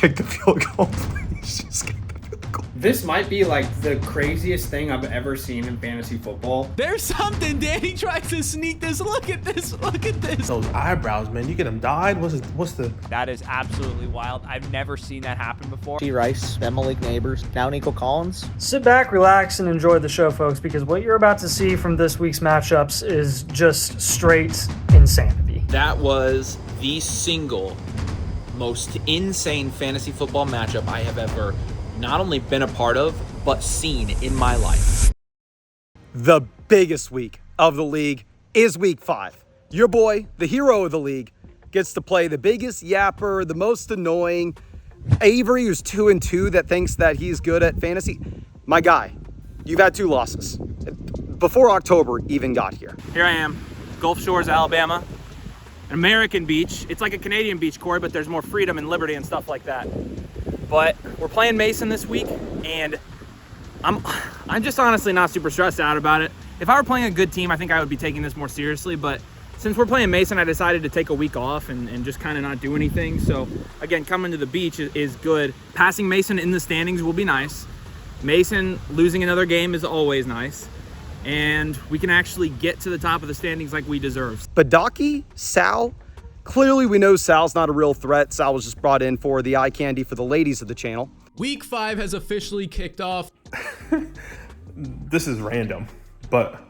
kick the field goal, please. Just kick the field goal. This might be like the craziest thing I've ever seen in fantasy football. There's something. Danny tries to sneak this. Look at this. Look at this. Those eyebrows, man. You get them dyed? What's the... That is absolutely wild. I've never seen that happen before. T. Rice, Emily Neighbors, now Nico Collins. Sit back, relax, and enjoy the show, folks, because what you're about to see from this week's matchups is just straight insanity. That was the single most insane fantasy football matchup I have ever not only been a part of, but seen in my life. The biggest week of the league is week 5. Your boy, the hero of the league, gets to play the biggest yapper, the most annoying, Avery, who's 2-2, that thinks that he's good at fantasy. My guy, you've had 2 losses before October even got here. Here I am, Gulf Shores, Alabama. An American beach. It's like a Canadian beach, Corey, but there's more freedom and liberty and stuff like that. But we're playing Mason this week, and I'm just honestly not super stressed out about it. If I were playing a good team, I think I would be taking this more seriously, but since we're playing Mason, I decided to take a week off and just kind of not do anything. So again, coming to the beach is good. Passing Mason in the standings will be nice. Mason losing another game is always nice. And we can actually get to the top of the standings like we deserve. Badaki, Sal, clearly we know Sal's not a real threat. Sal was just brought in for the eye candy for the ladies of the channel. Week 5 has officially kicked off. This is random, but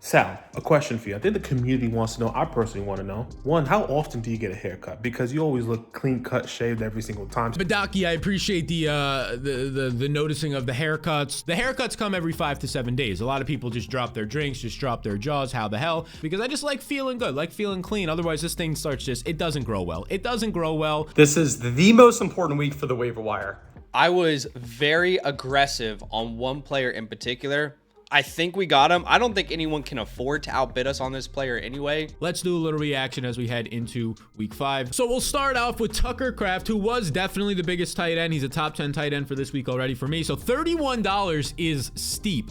Sal, a question for you. I think the community wants to know, I personally want to know. 1, how often do you get a haircut? Because you always look clean cut, shaved every single time. Badaki, I appreciate the noticing of the haircuts. The haircuts come every 5 to 7 days. A lot of people just drop their drinks, just drop their jaws. How the hell? Because I just like feeling good, like feeling clean. Otherwise, this thing starts it doesn't grow well. It doesn't grow well. This is the most important week for the waiver wire. I was very aggressive on one player in particular. I think we got him. I don't think anyone can afford to outbid us on this player anyway. Let's do a little reaction as we head into week 5. So we'll start off with Tucker Kraft, who was definitely the biggest tight end. He's a top 10 tight end for this week already for me. So $31 is steep.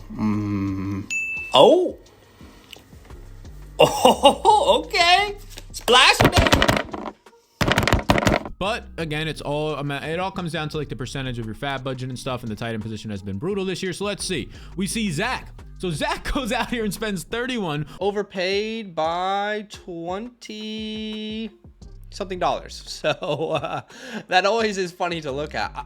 Oh, okay. Splash, baby. But again, it all comes down to like the percentage of your fab budget and stuff, and the tight end position has been brutal this year. So let's see. We see Zach. So Zach goes out here and spends 31. Overpaid by 20 something dollars. So that always is funny to look at.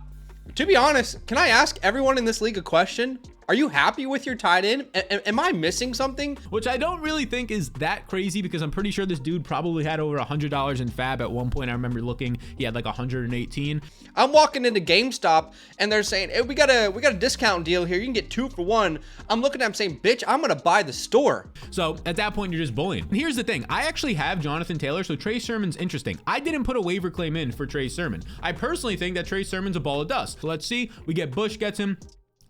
To be honest, can I ask everyone in this league a question? Are you happy with your tight end? Am I missing something? Which I don't really think is that crazy, because I'm pretty sure this dude probably had over $100 in fab at one point. I remember looking, he had like 118. I'm walking into GameStop and they're saying, hey, we got a discount deal here. You can get 2 for 1. I'm looking at them saying, bitch, I'm gonna buy the store. So at that point, you're just bullying. And here's the thing. I actually have Jonathan Taylor, so Trey Sermon's interesting. I didn't put a waiver claim in for Trey Sermon. I personally think that Trey Sermon's a ball of dust. So let's see. We get Bush, gets him.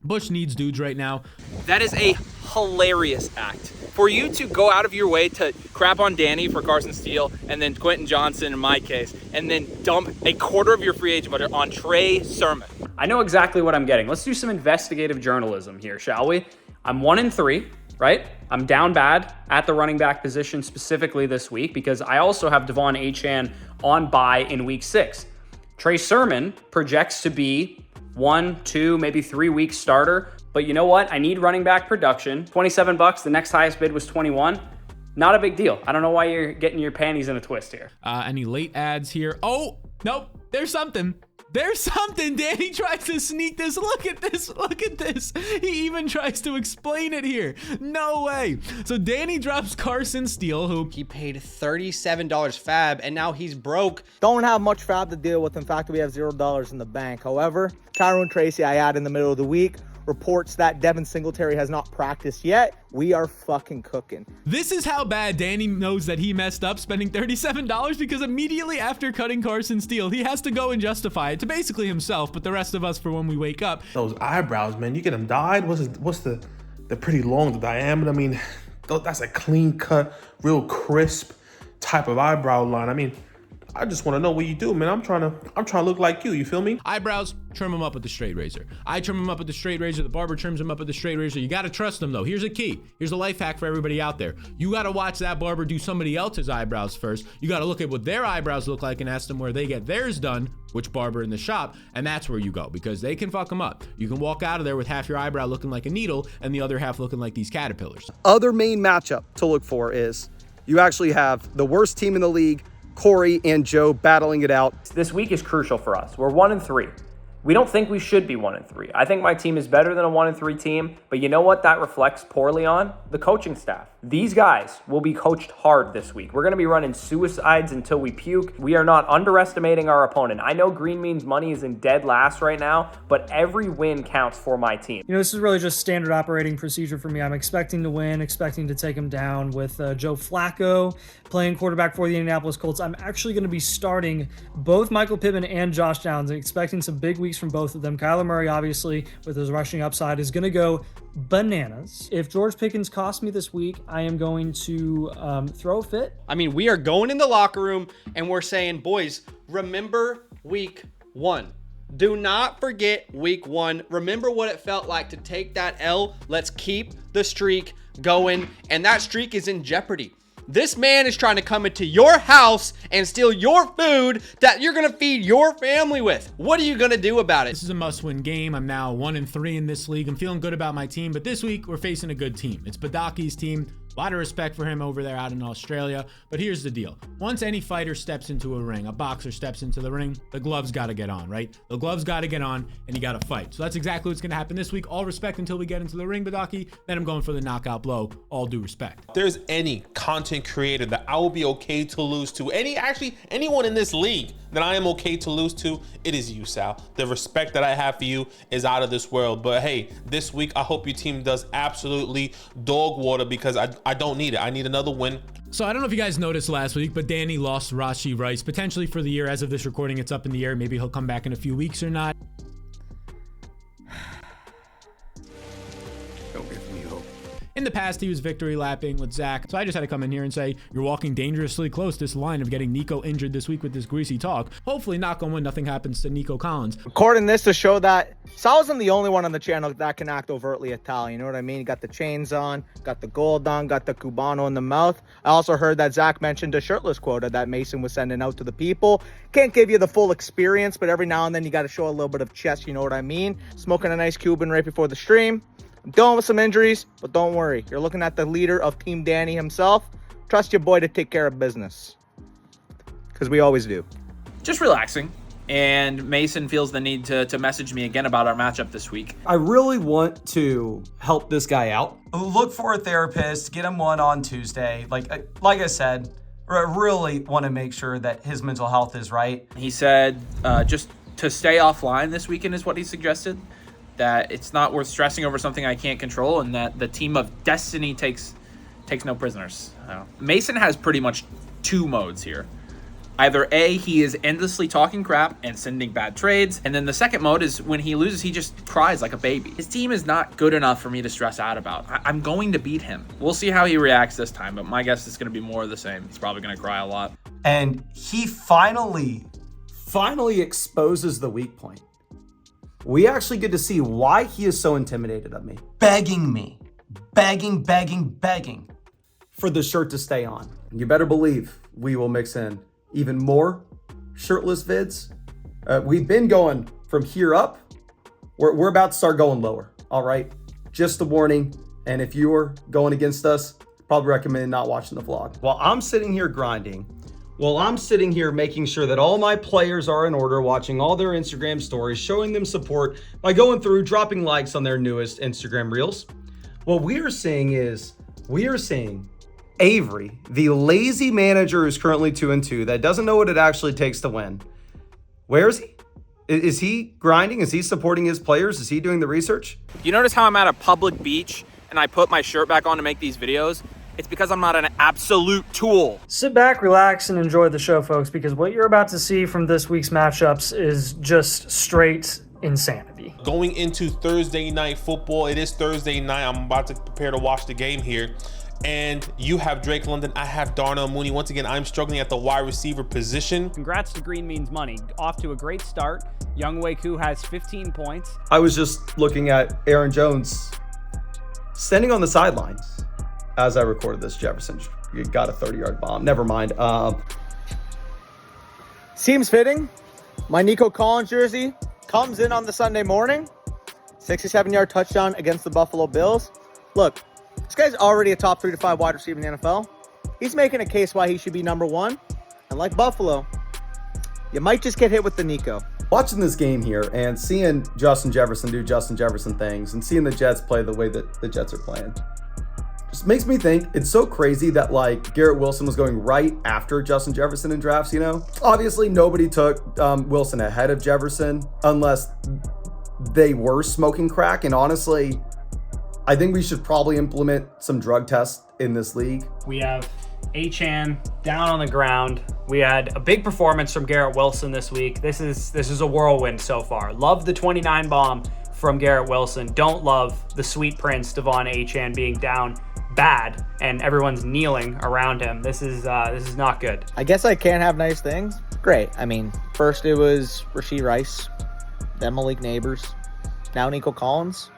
Bush needs dudes right now. That is a hilarious act. For you to go out of your way to crap on Danny for Carson Steele, and then Quentin Johnson in my case, and then dump a quarter of your free agent budget on Trey Sermon. I know exactly what I'm getting. Let's do some investigative journalism here, shall we? I'm 1-3, right? I'm down bad at the running back position specifically this week, because I also have Devon Achane on bye in week 6. Trey Sermon projects to be 1, 2, maybe 3 week starter. But you know what? I need running back production. $27, the next highest bid was 21. Not a big deal. I don't know why you're getting your panties in a twist here. Any late ads here? Oh, nope. There's something. There's something. Danny tries to sneak this. Look at this. Look at this. He even tries to explain it here. No way. So Danny drops Carson Steele, who he paid $37 fab, and now he's broke. Don't have much fab to deal with. In fact, we have $0 in the bank. However, Tyrone Tracy I had in the middle of the week. Reports that Devin Singletary has not practiced yet. We are fucking cooking. This is how bad Danny knows that he messed up spending $37, because immediately after cutting Carson Steele, he has to go and justify it to basically himself, but the rest of us for when we wake up. Those eyebrows, man, you get them dyed? What's the pretty long, the diameter? I mean, that's a clean cut, real crisp type of eyebrow line. I mean, I just want to know what you do, man. I'm trying to look like you feel me? Eyebrows, trim them up with the straight razor. I trim them up with the straight razor. The barber trims them up with the straight razor. You got to trust them though. Here's a key. Here's a life hack for everybody out there. You got to watch that barber do somebody else's eyebrows first. You got to look at what their eyebrows look like and ask them where they get theirs done, which barber in the shop, and that's where you go, because they can fuck them up. You can walk out of there with half your eyebrow looking like a needle and the other half looking like these caterpillars. Other main matchup to look for is you actually have the worst team in the league, Corey and Joe, battling it out. This week is crucial for us. We're 1-3. We don't think we should be 1-3. I think my team is better than a 1-3 team, but you know what that reflects poorly on? The coaching staff. These guys will be coached hard this week. We're going to be running suicides until we puke. We are not underestimating our opponent. I know Green Means Money is in dead last right now, but every win counts for my team. You know, this is really just standard operating procedure for me. I'm expecting to win, expecting to take him down with Joe Flacco playing quarterback for the Indianapolis Colts. I'm actually going to be starting both Michael Pittman and Josh Downs and expecting some big weeks from both of them. Kyler Murray, obviously, with his rushing upside, is going to go bananas. If George Pickens costs me this week, I am going to throw a fit. I mean, we are going in the locker room and we're saying, boys, remember week 1. Do not forget week 1. Remember what it felt like to take that L. Let's keep the streak going. And that streak is in jeopardy. This man is trying to come into your house and steal your food that you're going to feed your family with. What are you going to do about it? This is a must-win game. I'm now 1-3 in this league. I'm feeling good about my team, but this week we're facing a good team. It's Badaki's team. A lot of respect for him over there out in Australia. But here's the deal. Once any fighter steps into a ring, a boxer steps into the ring, the gloves got to get on, right? The gloves got to get on and you got to fight. So that's exactly what's going to happen this week. All respect until we get into the ring, Badaki. Then I'm going for the knockout blow. All due respect. If there's any content creator that I will be okay to lose to, anyone in this league that I am okay to lose to, it is you, Sal. The respect that I have for you is out of this world. But hey, this week, I hope your team does absolutely dog water because I don't need it. I need another win. So I don't know if you guys noticed last week, but Danny lost Rashi Rice potentially for the year. As of this recording, it's up in the air. Maybe he'll come back in a few weeks or not. Don't give me hope. In the past, he was victory lapping with Zach. So I just had to come in here and say, you're walking dangerously close this line of getting Nico injured this week with this greasy talk. Hopefully, knock on wood, nothing happens to Nico Collins. Recording this to show that Sal isn't the only one on the channel that can act overtly Italian. You know what I mean? You got the chains on, got the gold on, got the Cubano in the mouth. I also heard that Zach mentioned a shirtless quota that Mason was sending out to the people. Can't give you the full experience, but every now and then you got to show a little bit of chest. You know what I mean? Smoking a nice Cuban right before the stream. I'm dealing with some injuries, but don't worry. You're looking at the leader of Team Danny himself. Trust your boy to take care of business. Because we always do. Just relaxing. And Mason feels the need to message me again about our matchup this week. I really want to help this guy out. Look for a therapist, get him one on Tuesday. Like I said, I really want to make sure that his mental health is right. He said just to stay offline this weekend is what he suggested. That it's not worth stressing over something I can't control, and that the team of destiny takes no prisoners. Mason has pretty much 2 modes here. Either A, he is endlessly talking crap and sending bad trades, and then the second mode is when he loses, he just cries like a baby. His team is not good enough for me to stress out about. I'm going to beat him. We'll see how he reacts this time, but my guess is going to be more of the same. He's probably going to cry a lot. And he finally exposes the weak point. We actually get to see why he is so intimidated of me. Begging for the shirt to stay on. You better believe we will mix in even more shirtless vids. We've been going from here up. We're about to start going lower, all right? Just a warning. And if you're going against us, probably recommend not watching the vlog. While I'm sitting here grinding, while I'm sitting here making sure that all my players are in order, watching all their Instagram stories, showing them support by going through, dropping likes on their newest Instagram reels, what we are seeing Avery, the lazy manager who's currently 2-2, that doesn't know what it actually takes to win. Where is he? Is he grinding? Is he supporting his players? Is he doing the research? You notice how I'm at a public beach and I put my shirt back on to make these videos? It's because I'm not an absolute tool. Sit back, relax, and enjoy the show, folks, because what you're about to see from this week's matchups is just straight insanity. Going into Thursday night football, it is Thursday night. I'm about to prepare to watch the game here. and you have Drake London. I have Darnell Mooney. Once again, I'm struggling at the wide receiver position. Congrats to Green Means Money. Off to a great start. Young Wei-Koo has 15 points. I was just looking at Aaron Jones standing on the sidelines as I recorded this. Jefferson got a 30-yard bomb. Never mind. Seems fitting. My Nico Collins jersey comes in on the Sunday morning. 67-yard touchdown against the Buffalo Bills. Look, this guy's already a top 3 to 5 wide receiver in the NFL. He's making a case why he should be number 1. And like Buffalo, you might just get hit with the Nico. Watching this game here and seeing Justin Jefferson do Justin Jefferson things and seeing the Jets play the way that the Jets are playing just makes me think it's so crazy that like Garrett Wilson was going right after Justin Jefferson in drafts, you know? Obviously, nobody took Wilson ahead of Jefferson unless they were smoking crack. And honestly, I think we should probably implement some drug tests in this league. We have Achane down on the ground. We had a big performance from Garrett Wilson this week. This is a whirlwind so far. Love the 29 bomb from Garrett Wilson. Don't love the sweet prince Devon Achane being down bad and everyone's kneeling around him. This is not good. I guess I can't have nice things. Great. I mean, first it was Rashee Rice, then Malik Neighbors, now Nico Collins.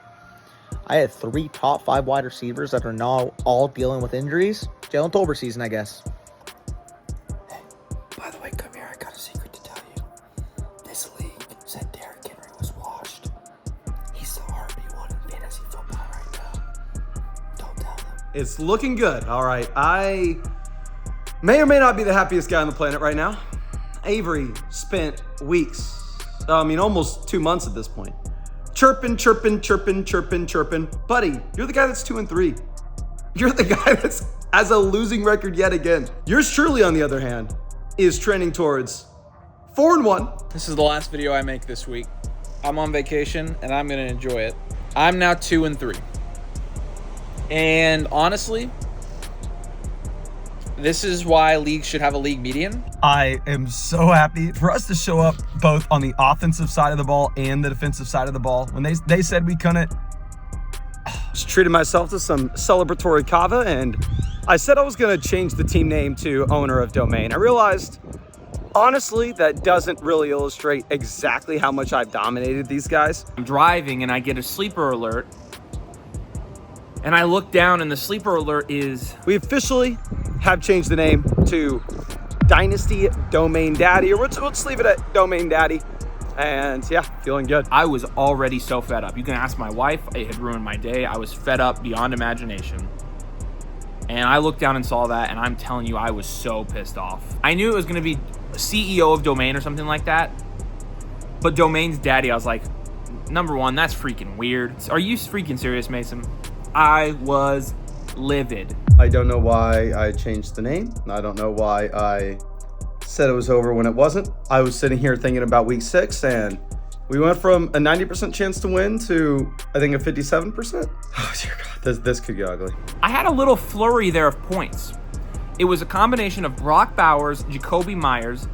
I had 3 top 5 wide receivers that are now all dealing with injuries. Jalen Tolbert season, I guess. Hey, by the way, come here. I got a secret to tell you. This league said Derrick Henry was washed. He's the RB1 in fantasy football right now. Don't tell them. It's looking good. All right. I may or may not be the happiest guy on the planet right now. Avery spent weeks, almost 2 months at this point, chirping. Buddy, you're the guy that's 2-3. You're the guy that's has a losing record yet again. Yours truly, on the other hand, is trending towards 4-1. This is the last video I make this week. I'm on vacation and I'm gonna enjoy it. I'm now 2-3. And honestly, this is why leagues should have a league median. I am so happy for us to show up both on the offensive side of the ball and the defensive side of the ball. When they said we couldn't, just treated myself to some celebratory kava, and I said I was going to change the team name to owner of domain. I realized, honestly, that doesn't really illustrate exactly how much I've dominated these guys. I'm driving and I get a sleeper alert. And I look down and the sleeper alert is... We officially have changed the name to Dynasty Domain Daddy, or let's leave it at Domain Daddy. And yeah, feeling good. I was already so fed up. You can ask my wife. It had ruined my day. I was fed up beyond imagination. And I looked down and saw that, and I'm telling you, I was so pissed off. I knew it was going to be CEO of Domain or something like that. But Domain's Daddy, I was like, number one, that's freaking weird. Are you freaking serious, Mason? I was livid. I don't know why I changed the name. I don't know why I said it was over when it wasn't. I was sitting here thinking about week 6, and we went from a 90% chance to win to, I think, a 57%. Oh, dear God, this could get ugly. I had a little flurry there of points. It was a combination of Brock Bowers, Jacoby Myers,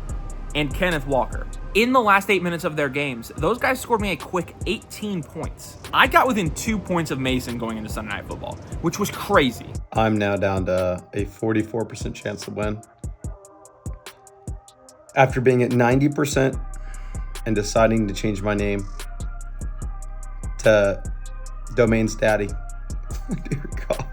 and Kenneth Walker. In the last 8 minutes of their games, those guys scored me a quick 18 points. I got within 2 points of Mason going into Sunday Night Football, which was crazy. I'm now down to a 44% chance to win. After being at 90% and deciding to change my name to Domain's Daddy. Dear God.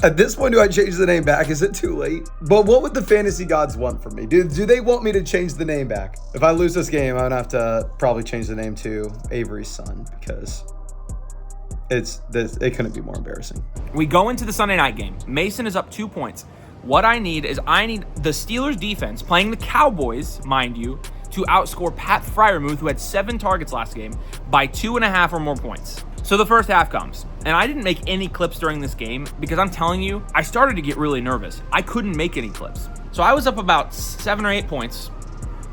At this point, do I change the name back? Is it too late? But what would the fantasy gods want from me? Do they want me to change the name back? If I lose this game, I'm gonna have to probably change the name to Avery's Son, because it couldn't be more embarrassing. We go into the Sunday night game. Mason is up 2 points. What I need the Steelers defense, playing the Cowboys, mind you, to outscore Pat Freiermuth, who had 7 targets last game, by 2.5 or more points. So the first half comes, and I didn't make any clips during this game because I'm telling you, I started to get really nervous. I couldn't make any clips. So I was up about 7 or 8 points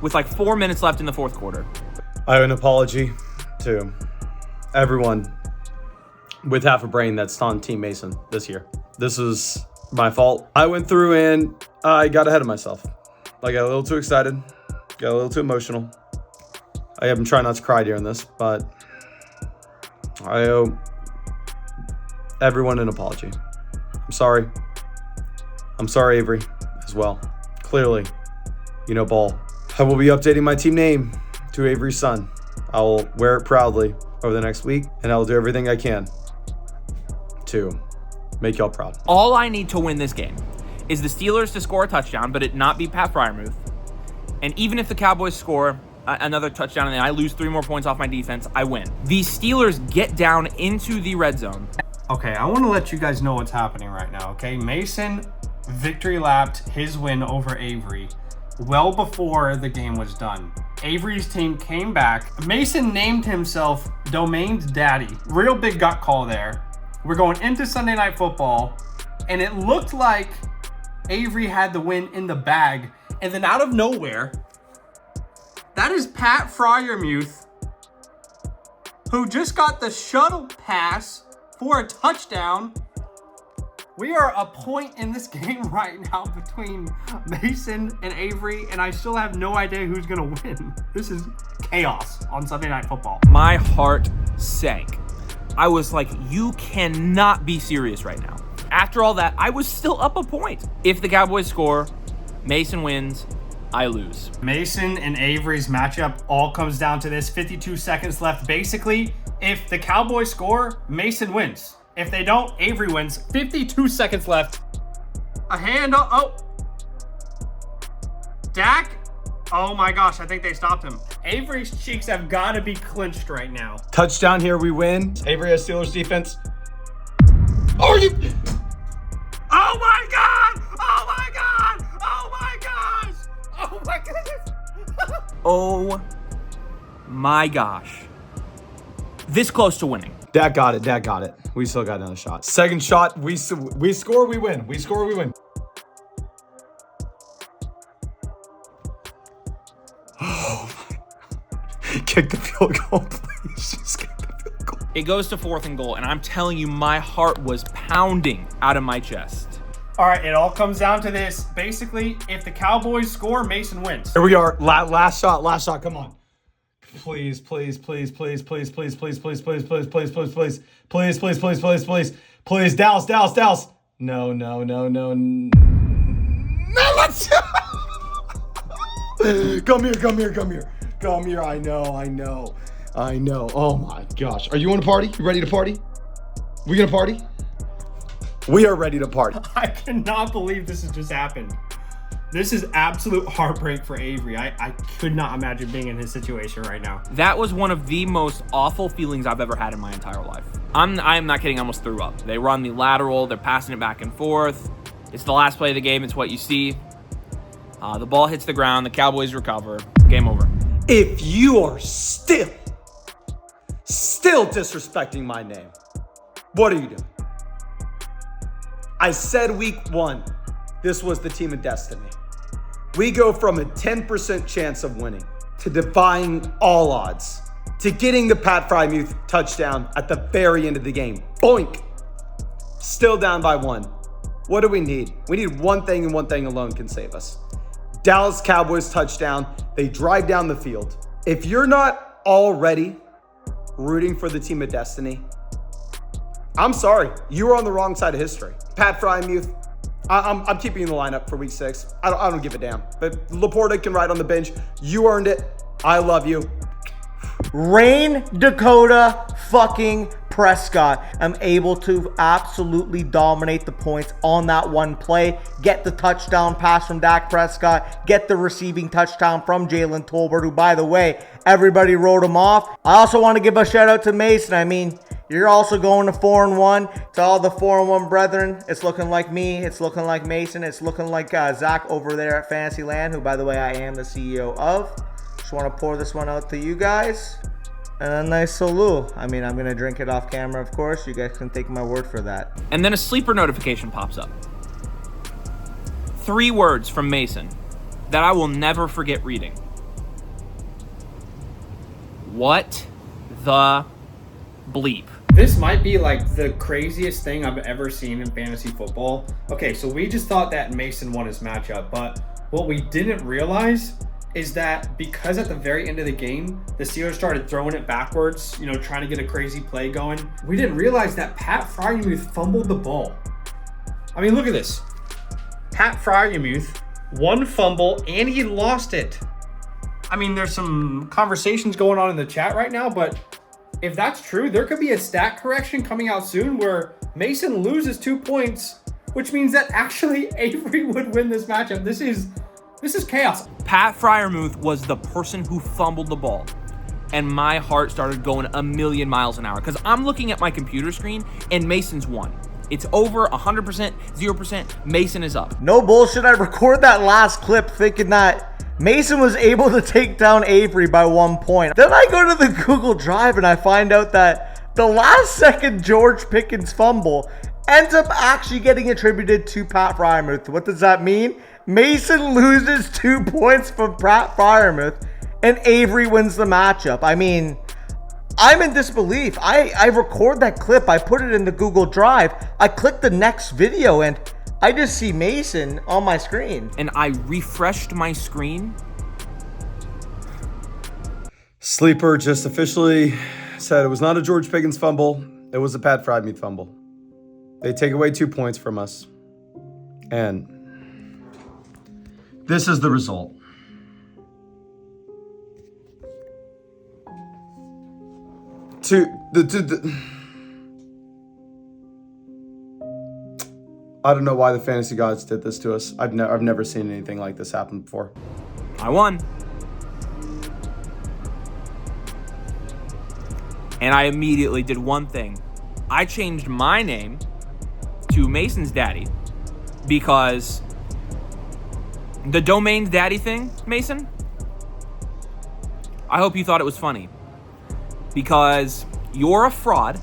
with like 4 minutes left in the fourth quarter. I have an apology to everyone with half a brain that's on Team Mason this year. This is my fault. I went through and I got ahead of myself. I got a little too excited, got a little too emotional. I have been trying not to cry during this, but I owe everyone an apology. sorry. I'm sorry, Avery, as well. Clearly, you know ball. I will be updating my team name to Avery's son. I will wear it proudly over the next week, and I will do everything I can to make y'all proud. All I need to win this game is the Steelers to score a touchdown, but it not be Pat Freiermuth. And even if the Cowboys score another touchdown and then I lose 3 more points off my defense, I win. The Steelers get down into the red zone. Okay, I want to let you guys know what's happening right now, okay? Mason victory lapped his win over Avery well before the game was done. Avery's team came back. Mason named himself Domain's daddy. Real big gut call there. We're going into Sunday Night Football, and it looked like Avery had the win in the bag. And then out of nowhere, that is Pat Freiermuth, who just got the shuttle pass for a touchdown. We are a point in this game right now between Mason and Avery, and I still have no idea who's gonna win. This is chaos on Sunday Night Football. My heart sank. I was like, you cannot be serious right now. After all that, I was still up a point. If the Cowboys score, Mason wins, I lose. Mason and Avery's matchup all comes down to this. 52 seconds left. Basically, if the Cowboys score, Mason wins. If they don't, Avery wins. 52 seconds left. A hand up. Oh. Dak. Oh my gosh, I think they stopped him. Avery's cheeks have got to be clenched right now. Touchdown here, we win. Avery has Steelers defense. Oh, you... Oh my God! Oh my God! Oh my gosh! Oh my goodness! Oh my gosh. This close to winning. Dak got it. Dak got it. We still got another shot. Second shot. We score, we win. We score, we win. Oh my. Kick the field goal, please. Just kick the field goal. It goes to 4th and goal, and I'm telling you, my heart was pounding out of my chest. All right, it all comes down to this. Basically, if the Cowboys score, Mason wins. Here we are. Last shot. Come on. Please. Dallas. No. No, let's Come here. I know. Oh my gosh. Are you on a party? You ready to party? We gonna party? We are ready to party. I cannot believe this has just happened. This is absolute heartbreak for Avery. I could not imagine being in his situation right now. That was one of the most awful feelings I've ever had in my entire life. I'm not kidding, I almost threw up. They run the lateral, they're passing it back and forth. It's the last play of the game, it's what you see. The ball hits the ground, the Cowboys recover, game over. If you are still disrespecting my name, what are you doing? I said week 1, this was the team of destiny. We go from a 10% chance of winning to defying all odds to getting the Pat Freiermuth touchdown at the very end of the game. Boink! Still down by 1. What do we need? We need one thing and one thing alone can save us. Dallas Cowboys touchdown. They drive down the field. If you're not already rooting for the team of destiny, I'm sorry. You were on the wrong side of history. Pat Freiermuth, I'm keeping you in the lineup for week 6. I don't give a damn. But Laporta can ride on the bench. You earned it. I love you. Rain Dakota fucking Prescott. I'm able to absolutely dominate the points on that one play. Get the touchdown pass from Dak Prescott. Get the receiving touchdown from Jalen Tolbert, who, by the way, everybody wrote him off. I also want to give a shout out to Mason. I mean, you're also going to 4-1. To all the 4-1 brethren, it's looking like me. It's looking like Mason. It's looking like Zach over there at Fantasyland, who, by the way, I am the CEO of. Just want to pour this one out to you guys. And a nice salute. I mean, I'm going to drink it off camera, of course. You guys can take my word for that. And then a sleeper notification pops up. 3 words from Mason that I will never forget reading. What the bleep? This might be like the craziest thing I've ever seen in fantasy football. Okay, so we just thought that Mason won his matchup, but what we didn't realize is that because at the very end of the game, the Steelers started throwing it backwards, trying to get a crazy play going. We didn't realize that Pat Freiermuth fumbled the ball. I mean, look at this. Pat Fryermuth, 1 fumble, and he lost it. I mean, there's some conversations going on in the chat right now, but if that's true, there could be a stat correction coming out soon where Mason loses 2 points, which means that actually Avery would win this matchup. This is chaos. Pat Fryermuth was the person who fumbled the ball, and my heart started going a million miles an hour because I'm looking at my computer screen and Mason's won. It's over 100%, 0%. Mason is up. No bullshit. I record that last clip thinking that Mason was able to take down Avery by 1 point. Then I go to the Google Drive and I find out that the last second George Pickens fumble ends up actually getting attributed to Pat Fryermuth. What does that mean? Mason loses 2 points from Pat Fryermuth and Avery wins the matchup. I mean, I'm in disbelief. I record that clip. I put it in the Google Drive. I click the next video and I just see Mason on my screen. And I refreshed my screen. Sleeper just officially said it was not a George Pickens fumble. It was a Pat Fryermuth fumble. They take away 2 points from us. And this is the result. I don't know why the fantasy gods did this to us. I've never seen anything like this happen before. I won. And I immediately did one thing. I changed my name to Mason's daddy because the domain's daddy thing, Mason, I hope you thought it was funny because you're a fraud.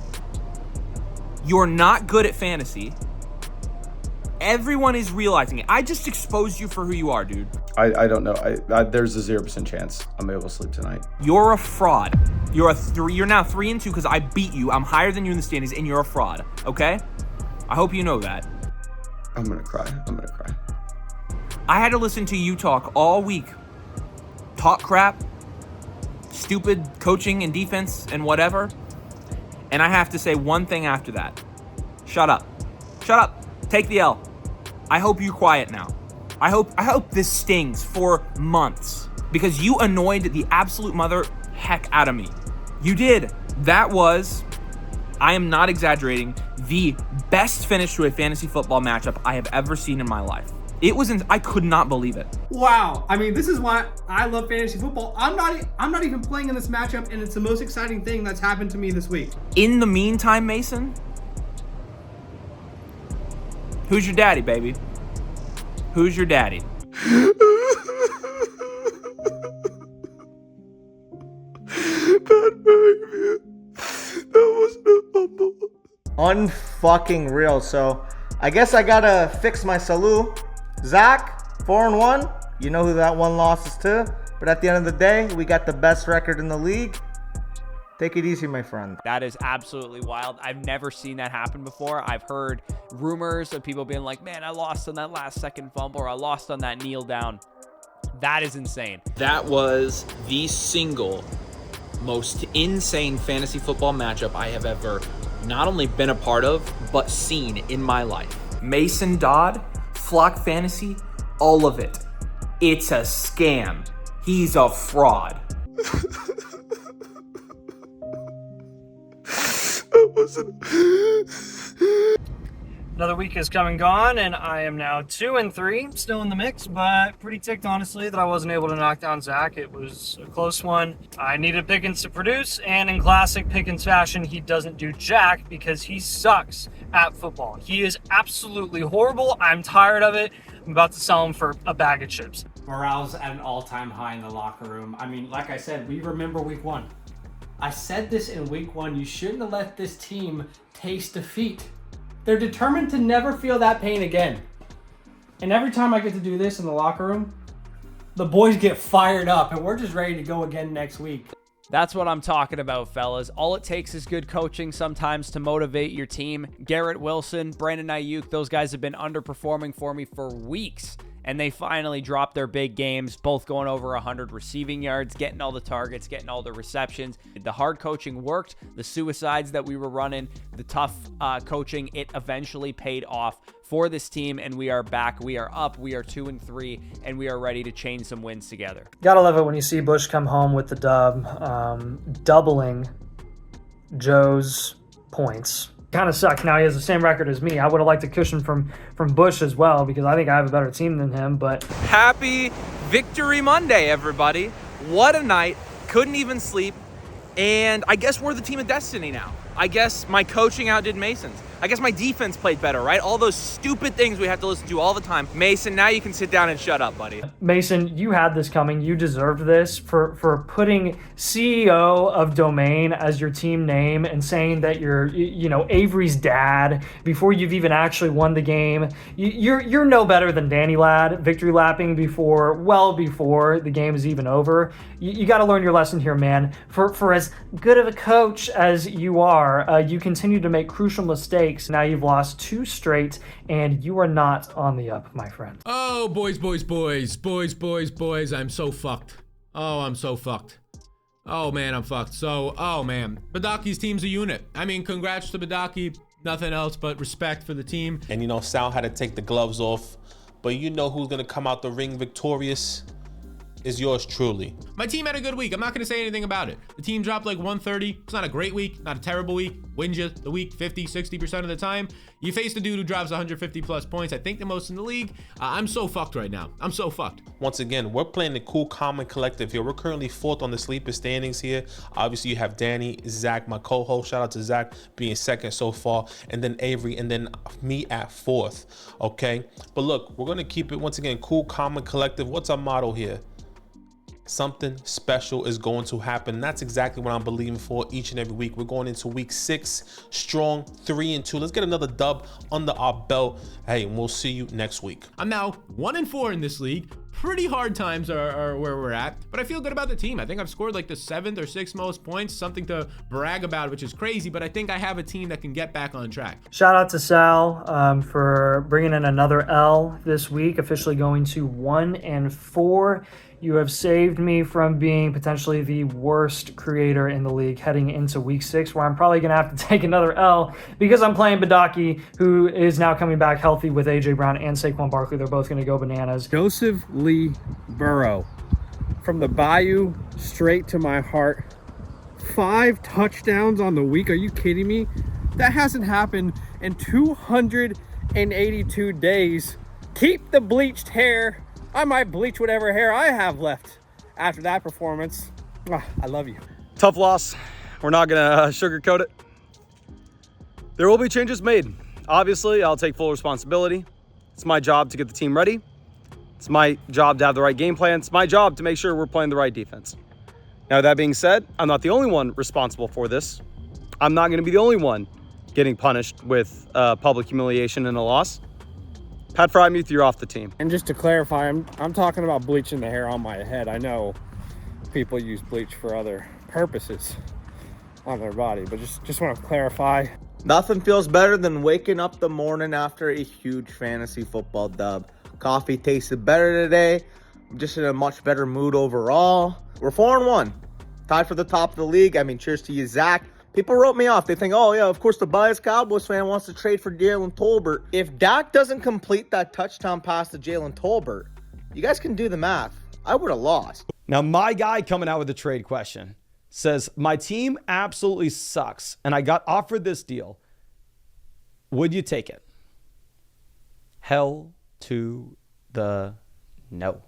You're not good at fantasy. Everyone is realizing it. I just exposed you for who you are, dude. I don't know. There's a 0% chance I'm able to sleep tonight. You're a fraud. You're now 3-2 because I beat you. I'm higher than you in the standings, and you're a fraud. Okay? I hope you know that. I'm gonna cry. I had to listen to you talk all week. Talk crap, stupid coaching and defense and whatever. And I have to say one thing after that. Shut up. Shut up. Take the L. I hope you're quiet now. I hope this stings for months because you annoyed the absolute mother heck out of me. You did. That was, I am not exaggerating, the best finish to a fantasy football matchup I have ever seen in my life. I could not believe it. Wow. I mean, this is why I love fantasy football. I'm not even playing in this matchup, and it's the most exciting thing that's happened to me this week. In the meantime, Mason, who's your daddy, baby? Who's your daddy? Unfucking real. So I guess I gotta fix my salute. Zach, 4-1. You know who that one loss is to. But at the end of the day, we got the best record in the league. Take it easy, my friend. That is absolutely wild. I've never seen that happen before. I've heard rumors of people being like, man, I lost on that last second fumble, or I lost on that kneel down. That is insane. That was the single most insane fantasy football matchup I have ever not only been a part of, but seen in my life. Mason Dodd, Flock Fantasy, all of it. It's a scam. He's a fraud. Another week is come and gone, and I am now 2-3, still in the mix, but pretty ticked, honestly, that I wasn't able to knock down Zach. It was a close one. I needed Pickens to produce, and in classic Pickens fashion, he doesn't do jack because he sucks at football. He is absolutely horrible. I'm tired of it. I'm about to sell him for a bag of chips. Morale's at an all-time high in the locker room. I mean, like I said, we remember week 1. I said this in week 1. You shouldn't have let this team taste defeat. They're determined to never feel that pain again. And every time I get to do this in the locker room, the boys get fired up, and we're just ready to go again next week. That's what I'm talking about, fellas. All it takes is good coaching sometimes to motivate your team. Garrett Wilson, Brandon Ayuk, those guys have been underperforming for me for weeks. and they finally dropped their big games, both going over 100 receiving yards, getting all the targets, getting all the receptions. The hard coaching worked. The suicides that we were running, the tough coaching, it eventually paid off for this team, and we are back. We are up. We are 2-3, and we are ready to chain some wins together. Gotta love it when you see Bush come home with the dub, doubling Joe's points. Kind of sucked. Now he has the same record as me. I would have liked a cushion from Bush as well, because I think I have a better team than him. But Happy Victory Monday, everybody. What a night. Couldn't even sleep. And I guess we're the team of destiny now. I guess my coaching outdid Mason's. I guess my defense played better, right? All those stupid things we have to listen to all the time. Mason, now you can sit down and shut up, buddy. Mason, you had this coming. You deserved this for putting CEO of Domain as your team name and saying that you're, Avery's dad before you've even actually won the game. You're no better than Danny Ladd, victory lapping well before the game is even over. You got to learn your lesson here, man. For as good of a coach as you are, you continue to make crucial mistakes. Now you've lost 2 straight, and you are not on the up, my friend. Oh, boys, I'm so fucked. Oh, I'm so fucked. Oh, man, I'm fucked. Oh, man. Badaki's team's a unit. I mean, congrats to Badaki. Nothing else but respect for the team. And Sal had to take the gloves off, but you know who's gonna come out the ring victorious? Is yours truly. My team had a good week. I'm not going to say anything about it. The team dropped like 130. It's not a great week, not a terrible week. Wins you the week 50, 60% of the time. You face the dude who drops 150 plus points. I think the most in the league. I'm so fucked right now. I'm so fucked. Once again, we're playing the cool, calm, and collective here. We're currently 4th on the sleeper standings here. Obviously, you have Danny, Zach, my co-host. Shout out to Zach being 2nd so far. And then Avery, and then me at 4th. Okay? But look, we're going to keep it, once again, cool, calm, and collective. What's our motto here? Something special is going to happen. That's exactly what I'm believing for each and every week. We're going into week 6, strong, 3-2. Let's get another dub under our belt. Hey, and we'll see you next week. I'm now 1-4 in this league. Pretty hard times are where we're at, but I feel good about the team. I think I've scored like the 7th or 6th most points, something to brag about, which is crazy, but I think I have a team that can get back on track. Shout out to Sal for bringing in another L this week, officially going to 1-4. You have saved me from being potentially the worst creator in the league heading into week 6, where I'm probably going to have to take another L because I'm playing Badaki, who is now coming back healthy with A.J. Brown and Saquon Barkley. They're both going to go bananas. Joseph Lee Burrow, from the Bayou straight to my heart. 5 touchdowns on the week. Are you kidding me? That hasn't happened in 282 days. Keep the bleached hair. I might bleach whatever hair I have left after that performance. I love you. Tough loss. We're not gonna sugarcoat it. There will be changes made. Obviously, I'll take full responsibility. It's my job to get the team ready. It's my job to have the right game plan. It's my job to make sure we're playing the right defense. Now, that being said, I'm not the only one responsible for this. I'm not gonna be the only one getting punished with public humiliation and a loss. Pat Frymuth, you're off the team. And just to clarify, I'm talking about bleaching the hair on my head. I know people use bleach for other purposes on their body, but just want to clarify. Nothing feels better than waking up the morning after a huge fantasy football dub. Coffee tasted better today. I'm just in a much better mood overall. We're 4-1. Tied for the top of the league. I mean, cheers to you, Zach. People wrote me off. They think, oh, yeah, of course the biased Cowboys fan wants to trade for Jalen Tolbert. If Dak doesn't complete that touchdown pass to Jalen Tolbert, you guys can do the math. I would have lost. Now, my guy coming out with the trade question says, my team absolutely sucks, and I got offered this deal. Would you take it? Hell to the no.